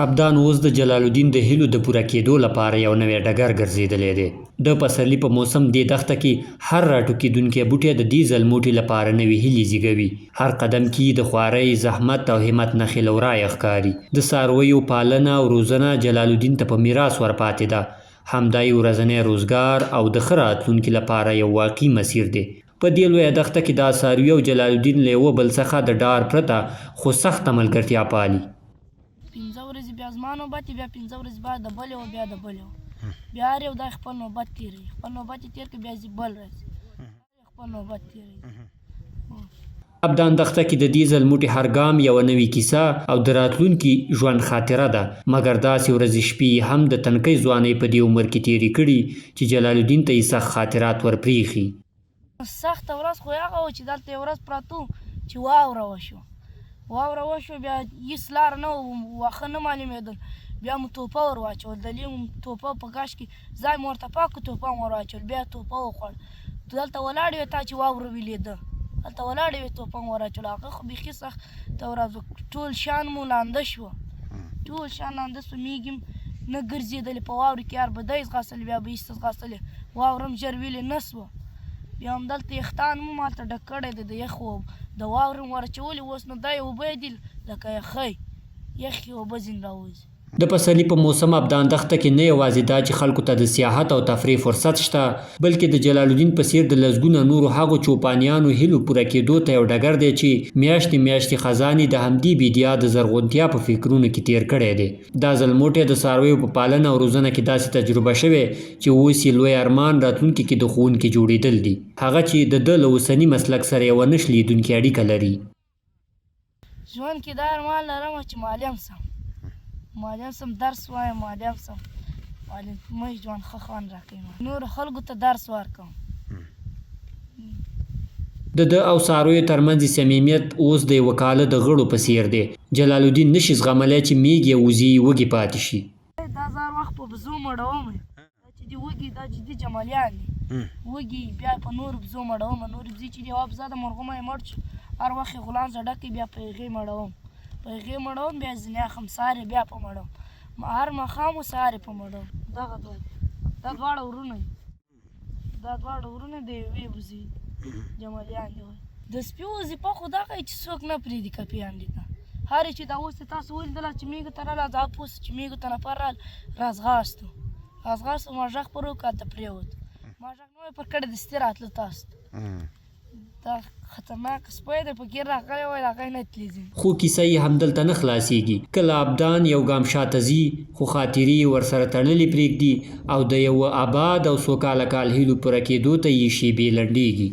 ابدان اوس د جلال الدین د هیلو د پوره کېدو لپاره یو نوی ډګر ګرځېدلی دی. د پسرلي په موسم دې دښته کې هر راټوکېدونکی بوټی د دې ځل موټي لپاره نوې هیلې زیږوي. هر قدم کې د خوارۍ، زحمت او همت نښې له ورایه ښکاري. د څارویو پالنه او روزنه جلال الدین ته په میراث ورپاتې ده. همدا یې ورځنی روزګار او د ښه راتلونکي لپاره یو واقعي مسیر دی. په دې لویه دښته کې دا څاروي او جلال الدین له یوه بل څخه د ډار پرته خو سخته ملګرتیا پالي. 15 ورځې بیا زما نوبت بیا 15 ورځې بعد د بلې و بیا د بلې و بیا هر یو دا خپل نوبت تېروي. خپل نوبت یې تېر کړي بیا ځي بل راځي خپل نوبت تېروي. ابدان دښته کې د دې ځل موټي هر ګام یوه نوې کیسه او د راتلونکي ژوند خاطره ده. مګر داسې ورځې شپې هم د تنکۍ ځوانۍ په دې عمر کې تېرې کړي چې جلال الدین ته یې سخت خاطرات ورپرېښي. سخته ورځ خو هغه وه چې دلته یوه ورځ پراته وو چې واوره وشوه. واوره وشوه بیا هېڅ لاره نه وه، واښه نه معلومېدل. بیا مو توپه ور واچول، د لیم توپه په کاش کې ځای مو ورته پاک کړو، توپه مو ور واچول. بیا توپه وخوړ. دلته ولاړ وې تا چې واوره ویلېده، هلته ولاړې وې توپه مو ور واچول. هغه خو بیخي سخته ورځ وه. ټول شیان مو لانده شوه، ټول شیان لانده شوه. مېږې نه ګرځېدلې په واورې کې، یار به دی ځغاستلې بیا به ایسته ځغاستلې. واوره هم ژر ویلې نه سوه. بیا همدلته یخټان مو هلته ډک کړی دی د یخو د واورې مو ور اچولې. اوس نو دا اوبه یې دي لکه یخی، یخې اوبه ځینې راوځي. د پسرلي په موسم ابدان دښته کې نه یوازې دا چې خلکو ته د سیاحت او تفریح فرصت شته، بلکې د جلال الدین په څېر د لسګونه نورو هغو چوپانیانو هیلو پوره کېدو ته یو ډګر دی چې میاشتې میاشتې خزانې د همدې بیدیا د زرغونتیا په فکرونو کې تېر کړی دی. دا ځل موټی د څارویو په پالنه او روزنه کې داسې تجربه شوی چې اوس یې لوی ارمان راتلونکي کې د ښوونکي جوړېدل دي، هغه چې د ده له اوسني مسلک سره یوه نه شلېدونکې اړیکه لري. ژوند کې دا ارمان لرم چې معلم سم، معلم سم، درس وایم، معلم سم، معلم مې ژوند ښه خوند راکوي، نورو خلکو ته درس ورکوم. د ده او څارویو ترمنځ صمیمیت اوس د یوه کاله د غړو په څېر دی. جلال الدین نشي زغملی چې مېږې وزې وږې پاتې شي. دا زار وخت په بزو مړوم، دا چې دي وږي دا جدي جمالیان دي، وږي بیا په نورو بزو مړوم. نورې بزې چې دي یوه بزه د مرغومه یې مړ شو، هر وخت یې غولانځه ډکوي بیا په هغې مړوم، په هغې مړوم بیا ځینې اخم سهار یې بیا په مړوم، هر ماښام و سهار یې په مړوم. دغه دوه دا دواړه ورونه دي، دا دواړه ورونه د یوې بزې جمالیان دي. د سپي وظیفه خو دغه یې چې څوک نه پرېږدي کپیان دي ته. هر چې دا اوس تاسو ولیدله چې مېږو ته راله دا پوس چې مېږو ته نفر رال راځغاستو ماژغ پر وکړه هلته پرېوت، ماژغ نه وی پر کړی دستي راتله تاسو ته. دا خطرناک سپی دی، په کې راغلی وای هغه یې نه تلي ځي. خو کیسه یې همدلته نه خلاصېږي. کله ابدان یو ګام شاته ځي خو خاطرې یې ورسره تړلې پرېږدي او د یوه اباد او سوکاله کال هیلو پوره کېدو ته یې شېبې لنډېږي.